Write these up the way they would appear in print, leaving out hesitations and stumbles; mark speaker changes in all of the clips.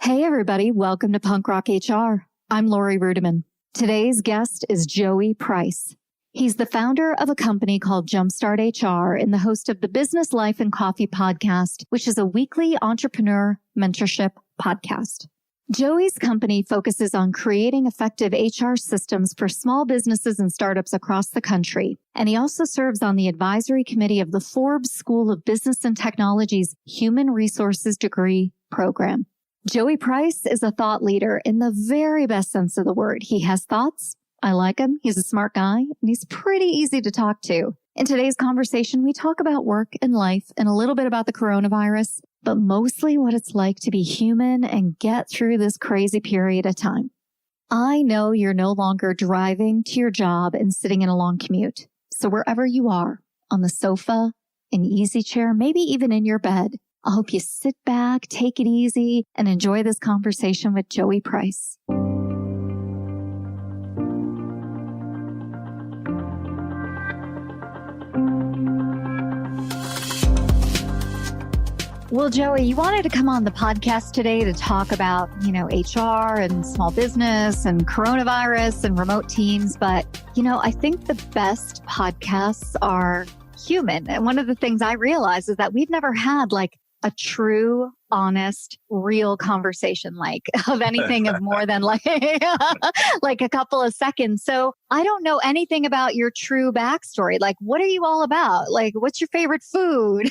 Speaker 1: Hey, everybody. Welcome to Punk Rock HR. I'm Lori Rudiman. Today's guest is Joey Price. He's the founder of a company called Jumpstart HR and the host of the Business Life and Coffee podcast, which is a weekly entrepreneur mentorship podcast. Joey's company focuses on creating effective HR systems for small businesses and startups across the country. And he also serves on the advisory committee of the Forbes School of Business and Technology's Human Resources degree program. Joey Price is a thought leader in the very best sense of the word. He has thoughts. I like him. He's a smart guy, and he's pretty easy to talk to. In today's conversation, we talk about work and life and a little bit about the coronavirus, but mostly what it's like to be human and get through this crazy period of time. I know you're no longer driving to your job and sitting in a long commute. So wherever you are, on the sofa, an easy chair, maybe even in your bed, I hope you sit back, take it easy, and enjoy this conversation with Joey Price. Well, Joey, you wanted to come on the podcast today to talk about, HR and small business and coronavirus and remote teams. But, I think the best podcasts are human. And one of the things I realize is that we've never had a true, honest, real conversation, of anything of more than like a couple of seconds. So I don't know anything about your true backstory. What are you all about? What's your favorite food?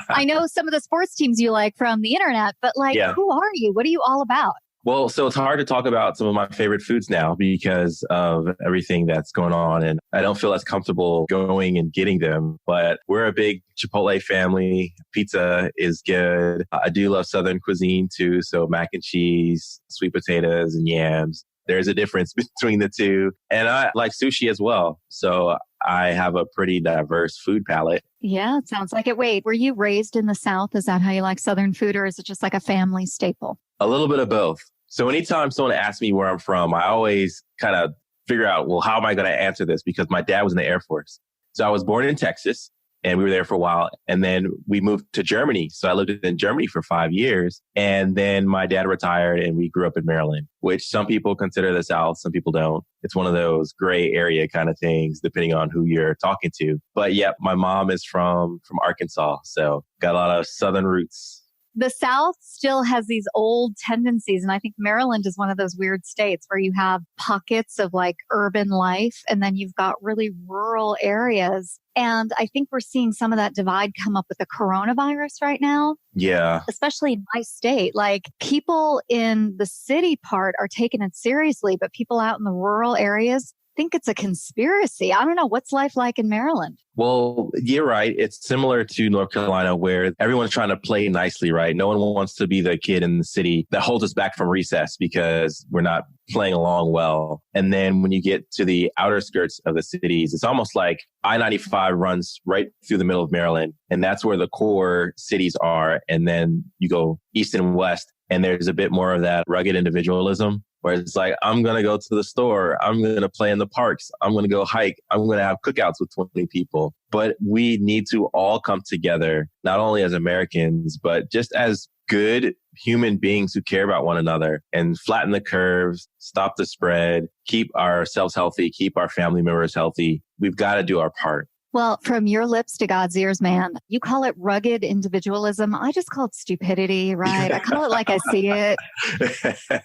Speaker 1: I know some of the sports teams you like from the internet, but Who are you? What are you all about?
Speaker 2: Well, so it's hard to talk about some of my favorite foods now because of everything that's going on. And I don't feel as comfortable going and getting them. But we're a big Chipotle family. Pizza is good. I do love Southern cuisine too. So mac and cheese, sweet potatoes and yams. There's a difference between the two. And I like sushi as well. So I have a pretty diverse food palette.
Speaker 1: Yeah, it sounds like it. Wait, were you raised in the South? Is that how you like Southern food, or is it just like a family staple?
Speaker 2: A little bit of both. So anytime someone asks me where I'm from, I always kind of figure out, well, how am I going to answer this? Because my dad was in the Air Force. So I was born in Texas and we were there for a while. And then we moved to Germany. So I lived in Germany for 5 years. And then my dad retired and we grew up in Maryland, which some people consider the South. Some people don't. It's one of those gray area kind of things, depending on who you're talking to. But yeah, my mom is from Arkansas. So got a lot of Southern roots.
Speaker 1: The South still has these old tendencies. And I think Maryland is one of those weird states where you have pockets of urban life and then you've got really rural areas. And I think we're seeing some of that divide come up with the coronavirus right now.
Speaker 2: Yeah.
Speaker 1: Especially in my state. People in the city part are taking it seriously, but people out in the rural areas think it's a conspiracy. I don't know. What's life like in Maryland?
Speaker 2: Well, you're right. It's similar to North Carolina where everyone's trying to play nicely, right? No one wants to be the kid in the city that holds us back from recess because we're not playing along well. And then when you get to the outer skirts of the cities, it's almost like I-95 runs right through the middle of Maryland. And that's where the core cities are. And then you go east and west, and there's a bit more of that rugged individualism. Where it's like, I'm going to go to the store. I'm going to play in the parks. I'm going to go hike. I'm going to have cookouts with 20 people. But we need to all come together, not only as Americans, but just as good human beings who care about one another and flatten the curves, stop the spread, keep ourselves healthy, keep our family members healthy. We've got to do our part.
Speaker 1: Well, from your lips to God's ears, man, you call it rugged individualism. I just call it stupidity, right? I call it like I see it.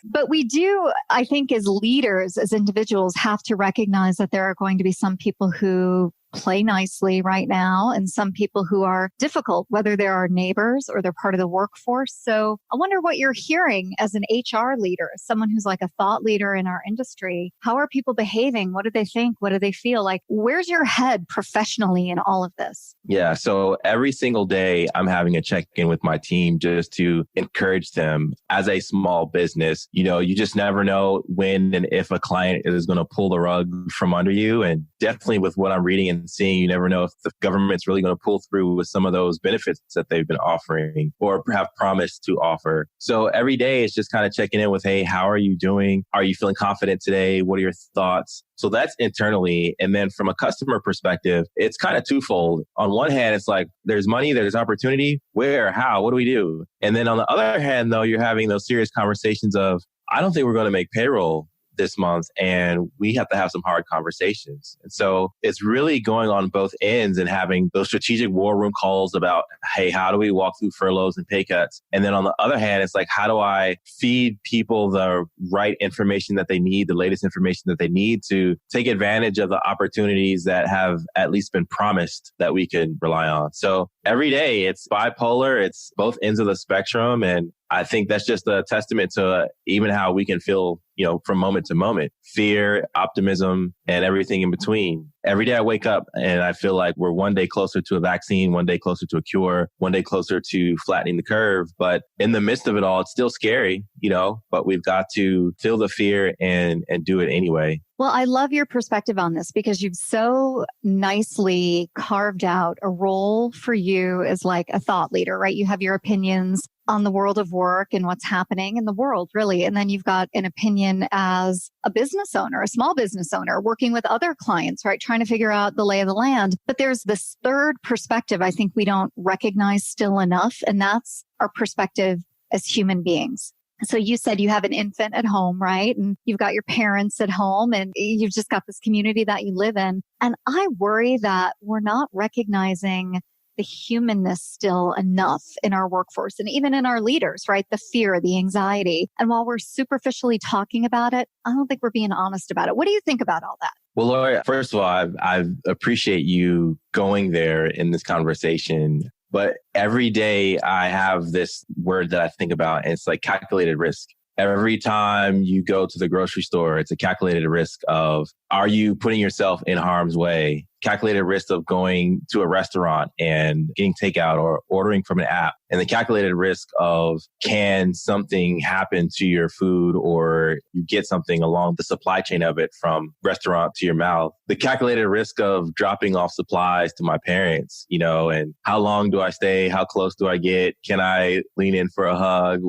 Speaker 1: But we do, I think, as leaders, as individuals, have to recognize that there are going to be some people who play nicely right now and some people who are difficult, whether they're our neighbors or they're part of the workforce. So I wonder what you're hearing as an HR leader, as someone who's a thought leader in our industry. How are people behaving? What do they think? What do they feel? Where's your head professionally in all of this?
Speaker 2: Yeah. So every single day I'm having a check-in with my team just to encourage them. As a small business, you just never know when and if a client is going to pull the rug from under you. And definitely with what I'm reading in and seeing, you never know if the government's really going to pull through with some of those benefits that they've been offering or have promised to offer. So every day it's just kind of checking in with, hey, how are you doing? Are you feeling confident today? What are your thoughts? So that's internally. And then from a customer perspective, it's kind of twofold. On one hand, it's like there's money, there's opportunity. Where, how, what do we do? And then on the other hand, though, you're having those serious conversations of, I don't think we're going to make payroll this month, and we have to have some hard conversations. And so it's really going on both ends and having those strategic war room calls about, hey, how do we walk through furloughs and pay cuts? And then on the other hand, it's like, how do I feed people the right information that they need, the latest information that they need to take advantage of the opportunities that have at least been promised that we can rely on. So every day it's bipolar, it's both ends of the spectrum. And I think that's just a testament to even how we can feel, from moment to moment, fear, optimism, and everything in between. Every day I wake up and I feel like we're one day closer to a vaccine, one day closer to a cure, one day closer to flattening the curve. But in the midst of it all, it's still scary, but we've got to feel the fear and do it anyway.
Speaker 1: Well, I love your perspective on this because you've so nicely carved out a role for you as like a thought leader, right? You have your opinions on the world of work and what's happening in the world, really. And then you've got an opinion as a business owner, a small business owner, working with other clients, right? Trying to figure out the lay of the land. But there's this third perspective I think we don't recognize still enough. And that's our perspective as human beings. So you said you have an infant at home, right? And you've got your parents at home and you've just got this community that you live in. And I worry that we're not recognizing the humanness still enough in our workforce and even in our leaders, right? The fear, the anxiety. And while we're superficially talking about it, I don't think we're being honest about it. What do you think about all that?
Speaker 2: Well, Lori, first of all, I appreciate you going there in this conversation. But every day I have this word that I think about, and it's like calculated risk. Every time you go to the grocery store, it's a calculated risk of, are you putting yourself in harm's way? Calculated risk of going to a restaurant and getting takeout or ordering from an app. And the calculated risk of, can something happen to your food or you get something along the supply chain of it from restaurant to your mouth. The calculated risk of dropping off supplies to my parents, and how long do I stay? How close do I get? Can I lean in for a hug?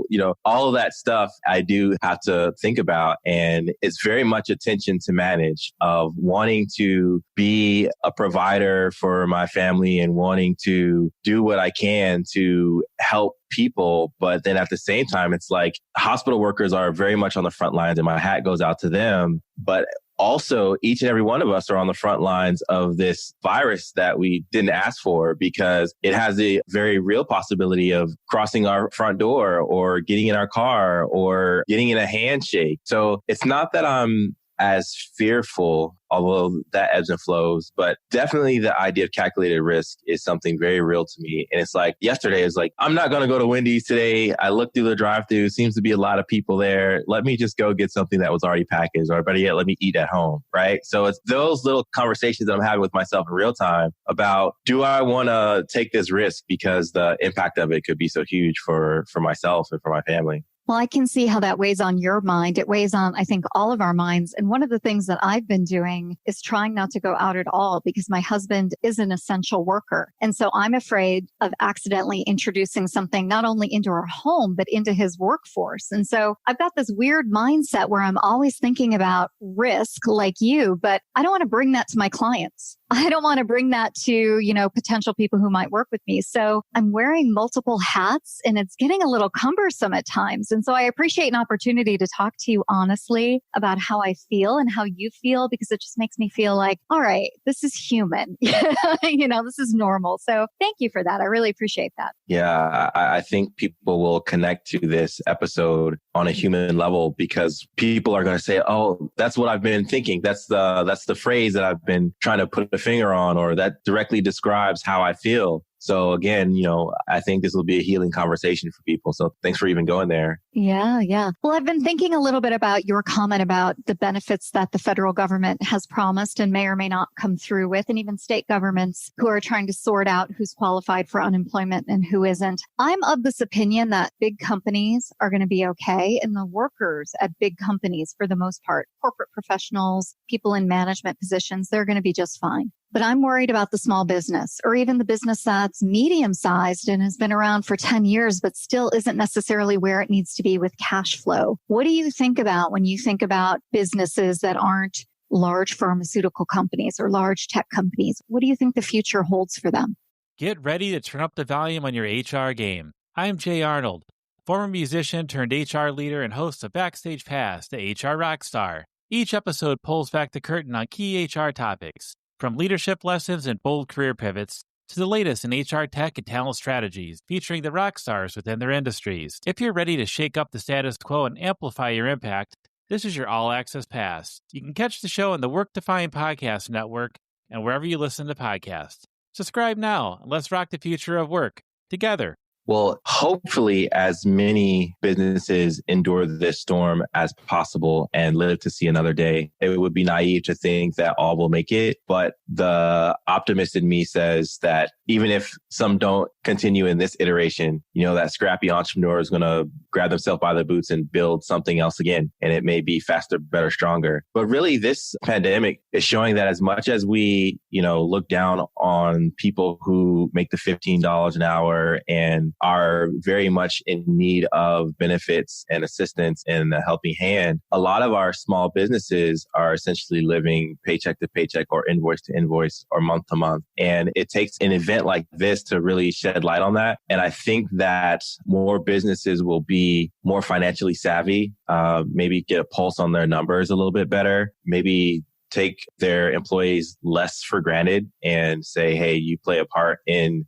Speaker 2: All of that stuff I do have to think about. And it's very much attention to manage of wanting to be a provider for my family and wanting to do what I can to help people. But then at the same time, it's like hospital workers are very much on the front lines and my hat goes out to them. But also, each and every one of us are on the front lines of this virus that we didn't ask for because it has a very real possibility of crossing our front door or getting in our car or getting in a handshake. So it's not that I'm as fearful, although that ebbs and flows, but definitely the idea of calculated risk is something very real to me. And it's like yesterday is like, I'm not going to go to Wendy's today. I looked through the drive-thru, seems to be a lot of people there. Let me just go get something that was already packaged, or better yet, let me eat at home, right? So it's those little conversations that I'm having with myself in real time about, do I want to take this risk because the impact of it could be so huge for myself and for my family.
Speaker 1: Well, I can see how that weighs on your mind. It weighs on, I think, all of our minds. And one of the things that I've been doing is trying not to go out at all because my husband is an essential worker. And so I'm afraid of accidentally introducing something not only into our home, but into his workforce. And so I've got this weird mindset where I'm always thinking about risk like you, but I don't want to bring that to my clients. I don't want to bring that to, potential people who might work with me. So I'm wearing multiple hats and it's getting a little cumbersome at times. And so I appreciate an opportunity to talk to you honestly about how I feel and how you feel, because it just makes me feel like, all right, this is human. This is normal. So thank you for that. I really appreciate that.
Speaker 2: Yeah, I think people will connect to this episode on a human level because people are going to say, oh, that's what I've been thinking. That's the phrase that I've been trying to put a finger on, or that directly describes how I feel. So again, I think this will be a healing conversation for people. So thanks for even going there.
Speaker 1: Yeah. Well, I've been thinking a little bit about your comment about the benefits that the federal government has promised and may or may not come through with, and even state governments who are trying to sort out who's qualified for unemployment and who isn't. I'm of this opinion that big companies are going to be okay, and the workers at big companies, for the most part, corporate professionals, people in management positions, they're going to be just fine. But I'm worried about the small business or even the business that's medium sized and has been around for 10 years, but still isn't necessarily where it needs to be with cash flow. What do you think about when you think about businesses that aren't large pharmaceutical companies or large tech companies? What do you think the future holds for them?
Speaker 3: Get ready to turn up the volume on your HR game. I'm Jay Arnold, former musician turned HR leader and host of Backstage Pass, the HR Rockstar. Each episode pulls back the curtain on key HR topics, from leadership lessons and bold career pivots to the latest in HR tech and talent strategies, featuring the rock stars within their industries. If you're ready to shake up the status quo and amplify your impact, this is your all-access pass. You can catch the show on the Work Defined Podcast Network and wherever you listen to podcasts. Subscribe now and let's rock the future of work together.
Speaker 2: Well, hopefully, as many businesses endure this storm as possible and live to see another day. It would be naive to think that all will make it. But the optimist in me says that even if some don't continue in this iteration, that scrappy entrepreneur is going to grab themselves by the boots and build something else again. And it may be faster, better, stronger. But really, this pandemic is showing that as much as we, look down on people who make the $15 an hour and are very much in need of benefits and assistance and a helping hand, a lot of our small businesses are essentially living paycheck to paycheck or invoice to invoice or month to month. And it takes an event like this to really shed light on that. And I think that more businesses will be more financially savvy, maybe get a pulse on their numbers a little bit better, maybe take their employees less for granted and say, hey, you play a part in,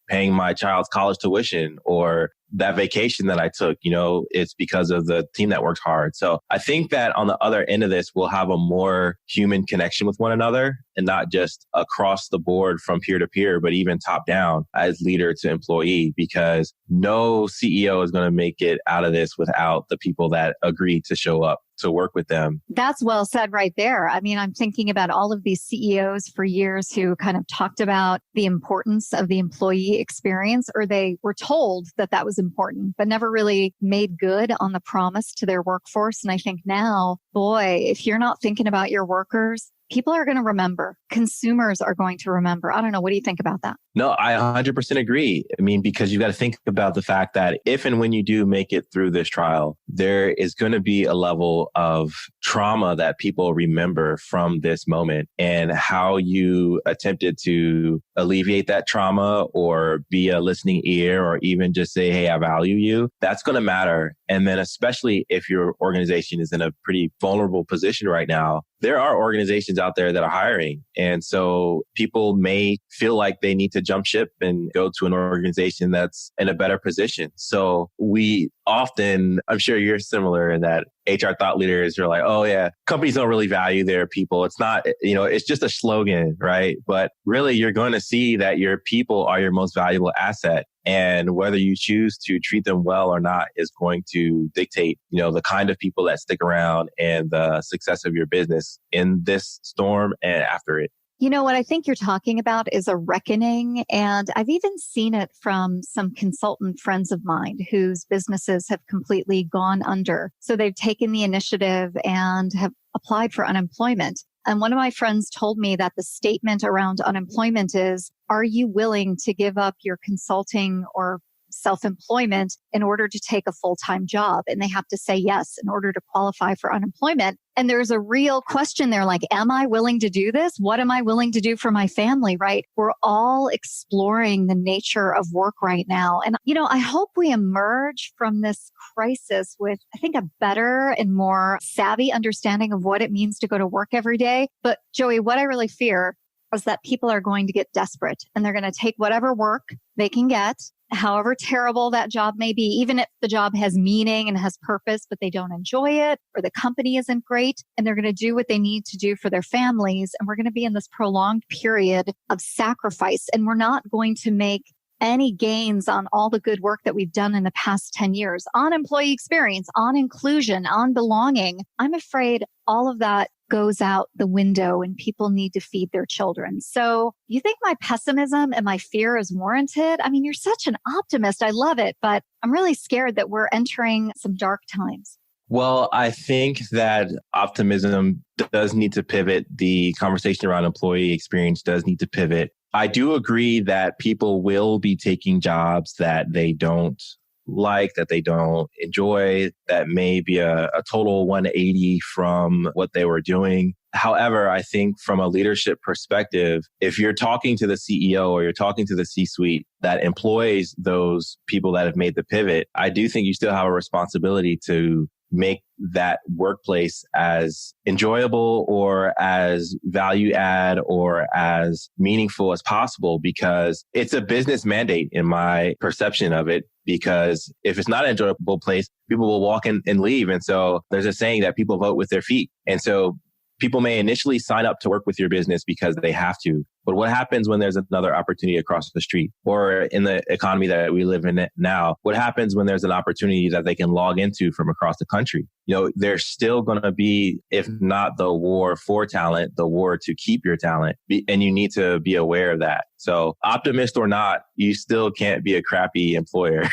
Speaker 2: paying my child's college tuition or that vacation that I took, it's because of the team that worked hard. So I think that on the other end of this, we'll have a more human connection with one another and not just across the board from peer to peer, but even top down as leader to employee, because no CEO is going to make it out of this without the people that agree to show up to work with them.
Speaker 1: That's well said right there. I mean, I'm thinking about all of these CEOs for years who kind of talked about the importance of the employee experience, or they were told that that was important, but never really made good on the promise to their workforce. And I think now, boy, if you're not thinking about your workers, people are going to remember. Consumers are going to remember. I don't know. What do you think about that?
Speaker 2: No, I 100% agree. I mean, because you got to think about the fact that if and when you do make it through this trial, there is going to be a level of trauma that people remember from this moment, and how you attempted to alleviate that trauma or be a listening ear or even just say, hey, I value you. That's going to matter. And then especially if your organization is in a pretty vulnerable position right now, there are organizations out there that are hiring. And so people may feel like they need to jump ship and go to an organization that's in a better position. So we often, I'm sure you're similar in that HR thought leaders are like, oh yeah, companies don't really value their people. It's not, it's just a slogan, right? But really you're going to see that your people are your most valuable asset. And whether you choose to treat them well or not is going to dictate, the kind of people that stick around and the success of your business in this storm and after it.
Speaker 1: What I think you're talking about is a reckoning. And I've even seen it from some consultant friends of mine whose businesses have completely gone under. So they've taken the initiative and have applied for unemployment. And one of my friends told me that the statement around unemployment is, are you willing to give up your consulting or self-employment in order to take a full-time job? And they have to say yes in order to qualify for unemployment. And there's a real question there, like, am I willing to do this? What am I willing to do for my family, right? We're all exploring the nature of work right now. And, I hope we emerge from this crisis with, I think, a better and more savvy understanding of what it means to go to work every day. But Joey, what I really fear is that people are going to get desperate and they're going to take whatever work they can get, however terrible that job may be, even if the job has meaning and has purpose, but they don't enjoy it or the company isn't great, and they're going to do what they need to do for their families. And we're going to be in this prolonged period of sacrifice, and we're not going to make any gains on all the good work that we've done in the past 10 years on employee experience, on inclusion, on belonging. I'm afraid all of that goes out the window and people need to feed their children. So you think my pessimism and my fear is warranted? I mean, you're such an optimist. I love it, but I'm really scared that we're entering some dark times.
Speaker 2: Well, I think that optimism does need to pivot. The conversation around employee experience does need to pivot. I do agree that people will be taking jobs that they don't like, that they don't enjoy, that may be a total 180 from what they were doing. However, I think from a leadership perspective, if you're talking to the CEO or you're talking to the C-suite that employs those people that have made the pivot, I do think you still have a responsibility to make that workplace as enjoyable or as value add or as meaningful as possible, because it's a business mandate in my perception of it. Because if it's not an enjoyable place, people will walk in and leave. And so there's a saying that people vote with their feet. And so people may initially sign up to work with your business because they have to. But what happens when there's another opportunity across the street, or in the economy that we live in now? What happens when there's an opportunity that they can log into from across the country? There's still going to be, if not the war for talent, the war to keep your talent. And you need to be aware of that. So optimist or not, you still can't be a crappy employer.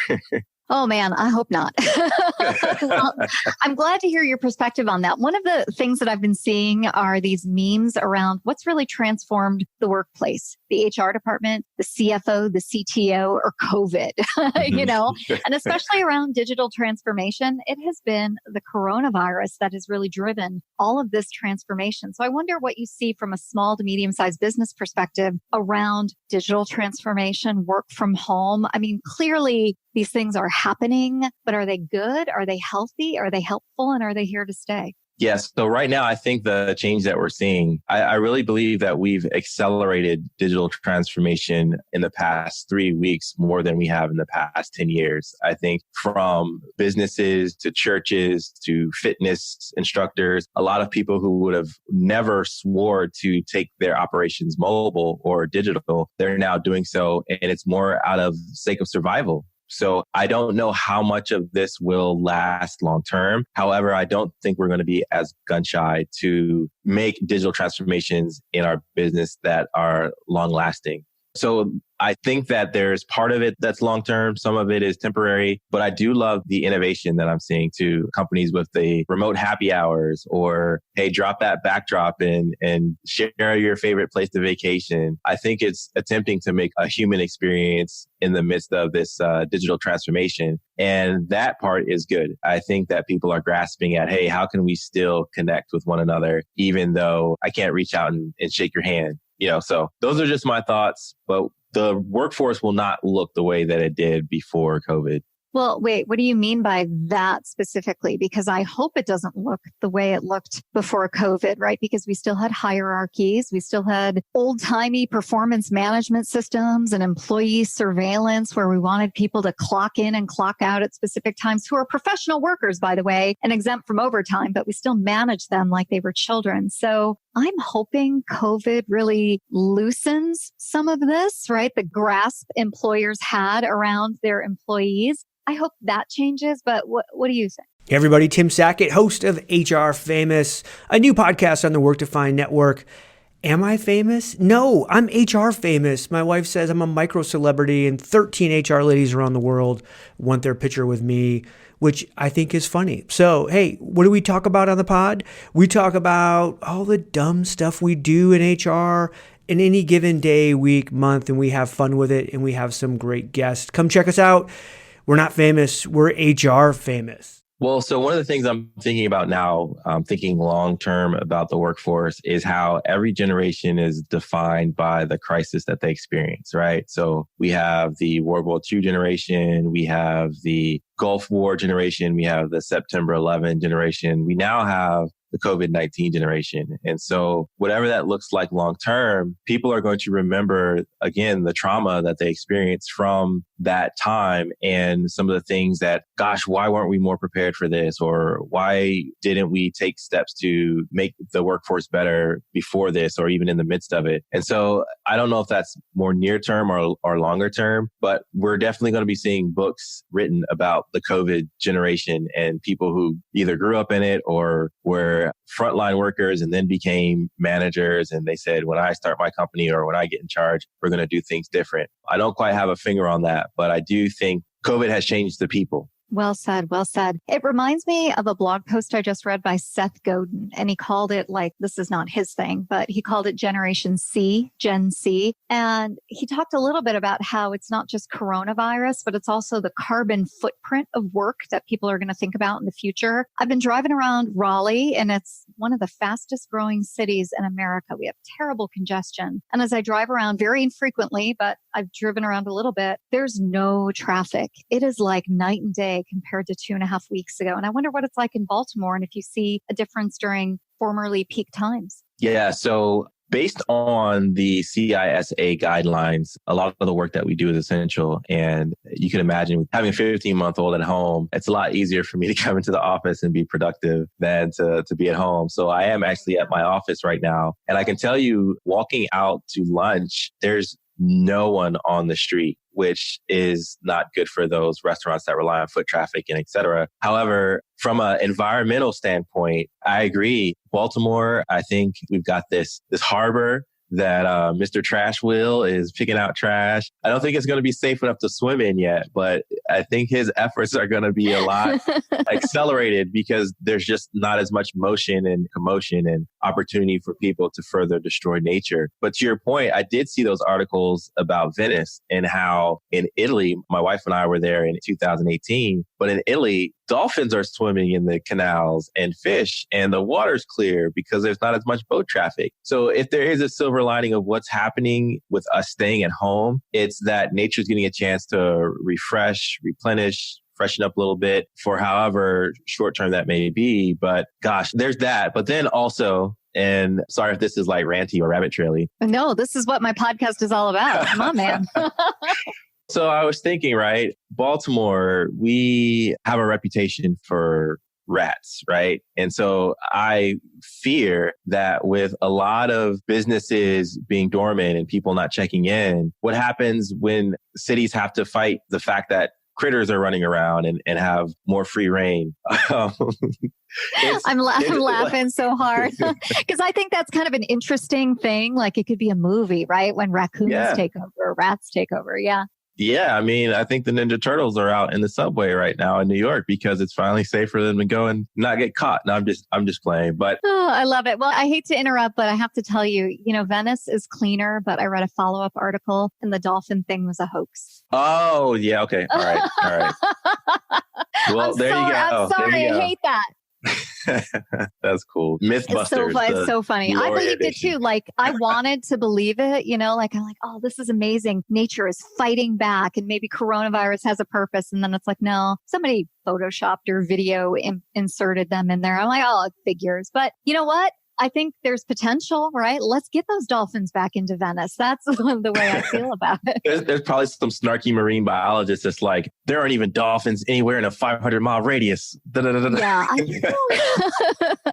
Speaker 1: Oh man, I hope not. Well, I'm glad to hear your perspective on that. One of the things that I've been seeing are these memes around what's really transformed the workplace, the HR department, the CFO, the CTO, or COVID, and especially around digital transformation. It has been the coronavirus that has really driven all of this transformation. So I wonder what you see from a small to medium-sized business perspective around digital transformation, work from home. I mean, clearly these things are happening, but are they good? Are they healthy? Are they helpful? And are they here to stay?
Speaker 2: Yes. So right now, I think the change that we're seeing, I really believe that we've accelerated digital transformation in the past 3 weeks more than we have in the past 10 years. I think from businesses to churches to fitness instructors, a lot of people who would have never swore to take their operations mobile or digital, they're now doing so. And it's more out of sake of survival. So I don't know how much of this will last long term. However, I don't think we're going to be as gun shy to make digital transformations in our business that are long lasting. So I think that there's part of it that's long term. Some of it is temporary, but I do love the innovation that I'm seeing too. Companies with the remote happy hours, or, hey, drop that backdrop and share your favorite place to vacation. I think it's attempting to make a human experience in the midst of this digital transformation. And that part is good. I think that people are grasping at, hey, how can we still connect with one another, even though I can't reach out and shake your hand? So those are just my thoughts, but the workforce will not look the way that it did before COVID.
Speaker 1: Well, wait, what do you mean by that specifically? Because I hope it doesn't look the way it looked before COVID, right? Because we still had hierarchies. We still had old-timey performance management systems and employee surveillance where we wanted people to clock in and clock out at specific times, who are professional workers, by the way, and exempt from overtime, but we still manage them like they were children. So I'm hoping COVID really loosens some of this, right? The grasp employers had around their employees. I hope that changes, but what do you think?
Speaker 4: Hey everybody, Tim Sackett, host of HR Famous, a new podcast on the Work Defined Network. Am I famous? No, I'm HR famous. My wife says I'm a micro celebrity and 13 HR ladies around the world want their picture with me, which I think is funny. So, hey, what do we talk about on the pod? We talk about all the dumb stuff we do in HR in any given day, week, month, and we have fun with it, and we have some great guests. Come check us out. We're not famous. We're HR famous.
Speaker 2: Well, so one of the things I'm thinking about now, thinking long term about the workforce, is how every generation is defined by the crisis that they experience, right? So we have the World War II generation, we have the Gulf War generation, we have the September 11 generation, we now have the COVID-19 generation. And so whatever that looks like long term, people are going to remember, again, the trauma that they experienced from that time and some of the things that, gosh, why weren't we more prepared for this? Or why didn't we take steps to make the workforce better before this or even in the midst of it? And so I don't know if that's more near term or longer term, but we're definitely going to be seeing books written about the COVID generation and people who either grew up in it or were frontline workers and then became managers. And they said, when I start my company or when I get in charge, we're going to do things different. I don't quite have a finger on that, but I do think COVID has changed the people.
Speaker 1: Well said. Well said. It reminds me of a blog post I just read by Seth Godin, and he called it this is not his thing, but he called it Generation C, Gen C. And he talked a little bit about how it's not just coronavirus, but it's also the carbon footprint of work that people are going to think about in the future. I've been driving around Raleigh, and it's one of the fastest growing cities in America. We have terrible congestion. And as I drive around very infrequently, but I've driven around a little bit, there's no traffic. It is like night and day compared to 2.5 weeks ago. And I wonder what it's like in Baltimore and if you see a difference during formerly peak times.
Speaker 2: Yeah. So based on the CISA guidelines, a lot of the work that we do is essential. And you can imagine having a 15-month-old at home, it's a lot easier for me to come into the office and be productive than to be at home. So I am actually at my office right now. And I can tell you, walking out to lunch, there's no one on the street, which is not good for those restaurants that rely on foot traffic and et cetera. However, from an environmental standpoint, I agree. Baltimore, I think we've got this harbor that Mr. Trash Will is picking out trash. I don't think it's going to be safe enough to swim in yet, but I think his efforts are going to be a lot accelerated because there's just not as much motion and commotion and opportunity for people to further destroy nature. But to your point, I did see those articles about Venice and how in Italy, my wife and I were there in 2018, but in Italy, dolphins are swimming in the canals and fish, and the water's clear because there's not as much boat traffic. So if there is a silver lining of what's happening with us staying at home, it's that nature's getting a chance to refresh, replenish, freshen up a little bit for however short term that may be. But gosh, there's that. But then also, and sorry if this is like ranty or rabbit traily.
Speaker 1: No, this is what my podcast is all about. Come on, man.
Speaker 2: So I was thinking, right? Baltimore, we have a reputation for rats, right? And so I fear that with a lot of businesses being dormant and people not checking in, what happens when cities have to fight the fact that critters are running around and have more free reign?
Speaker 1: I'm laughing so hard because I think that's kind of an interesting thing. Like it could be a movie, right? When raccoons take over, rats take over. Yeah.
Speaker 2: Yeah, I mean, I think the Ninja Turtles are out in the subway right now in New York because it's finally safe for them to go and not get caught. No, I'm just playing, but
Speaker 1: I love it. Well, I hate to interrupt, but I have to tell you, Venice is cleaner, but I read a follow-up article and the dolphin thing was a hoax.
Speaker 2: Oh, yeah, okay. All right. Well, there you go.
Speaker 1: I'm sorry, I hate that.
Speaker 2: That's cool. Mythbusters.
Speaker 1: It's so funny. I believed it too. Like I wanted to believe it, like I'm like, oh, this is amazing. Nature is fighting back and maybe coronavirus has a purpose. And then it's like, no, somebody photoshopped or video inserted them in there. I'm like, oh, it figures. But you know what? I think there's potential, right? Let's get those dolphins back into Venice. That's the way I feel about it.
Speaker 2: There's probably some snarky marine biologist that's like, there aren't even dolphins anywhere in a 500-mile radius.
Speaker 1: Yeah,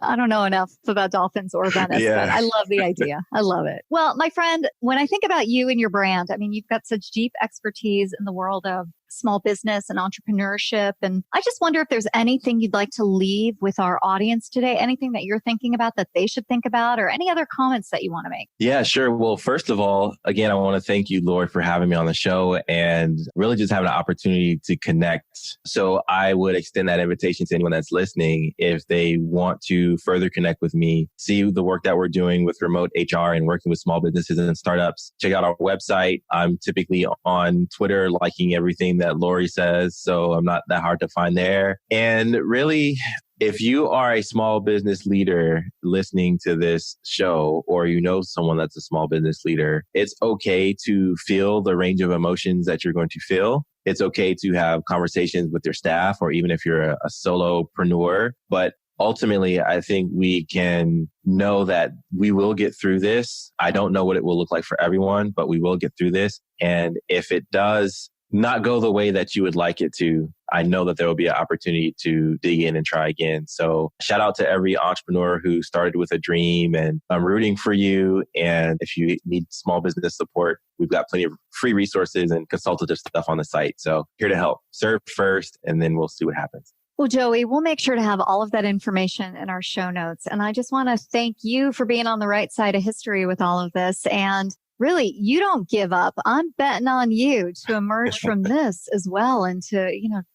Speaker 1: I don't know enough about dolphins or Venice, but I love the idea. I love it. Well, my friend, when I think about you and your brand, I mean, you've got such deep expertise in the world of small business and entrepreneurship. And I just wonder if there's anything you'd like to leave with our audience today, anything that you're thinking about that they should think about, or any other comments that you want to make.
Speaker 2: Yeah, sure. Well, first of all, again, I want to thank you, Lori, for having me on the show and really just having an opportunity to connect. So I would extend that invitation to anyone that's listening. If they want to further connect with me, see the work that we're doing with remote HR and working with small businesses and startups, check out our website. I'm typically on Twitter liking everything that Lori says, so I'm not that hard to find there. And really, if you are a small business leader listening to this show, or you know someone that's a small business leader, it's okay to feel the range of emotions that you're going to feel. It's okay to have conversations with your staff, or even if you're a solopreneur. But ultimately, I think we can know that we will get through this. I don't know what it will look like for everyone, but we will get through this. And if it does not go the way that you would like it to, I know that there will be an opportunity to dig in and try again. So shout out to every entrepreneur who started with a dream, and I'm rooting for you. And if you need small business support, we've got plenty of free resources and consultative stuff on the site. So here to help. Serve first, and then we'll see what happens.
Speaker 1: Well, Joey, we'll make sure to have all of that information in our show notes. And I just want to thank you for being on the right side of history with all of this. And really, you don't give up. I'm betting on you to emerge from this as well and to,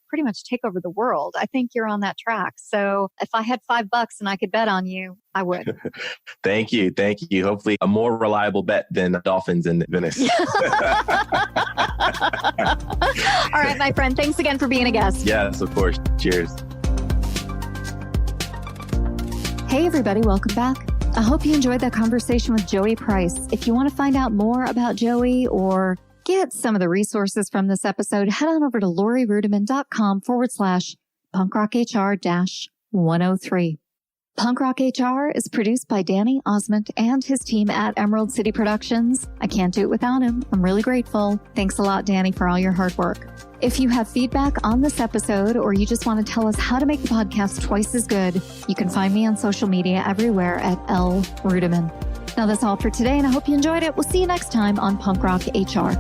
Speaker 1: pretty much take over the world. I think you're on that track. So if I had $5 and I could bet on you, I would.
Speaker 2: Thank you. Thank you. Hopefully a more reliable bet than Dolphins in Venice.
Speaker 1: All right, my friend. Thanks again for being a guest.
Speaker 2: Yes, of course. Cheers.
Speaker 1: Hey, everybody. Welcome back. I hope you enjoyed that conversation with Joey Price. If you want to find out more about Joey or get some of the resources from this episode, head on over to lorirudiman.com/punkrockhr-103. Punk Rock HR is produced by Danny Osmond and his team at Emerald City Productions. I can't do it without him. I'm really grateful. Thanks a lot, Danny, for all your hard work. If you have feedback on this episode or you just want to tell us how to make the podcast twice as good, you can find me on social media everywhere at L. Rudiman. Now that's all for today, and I hope you enjoyed it. We'll see you next time on Punk Rock HR.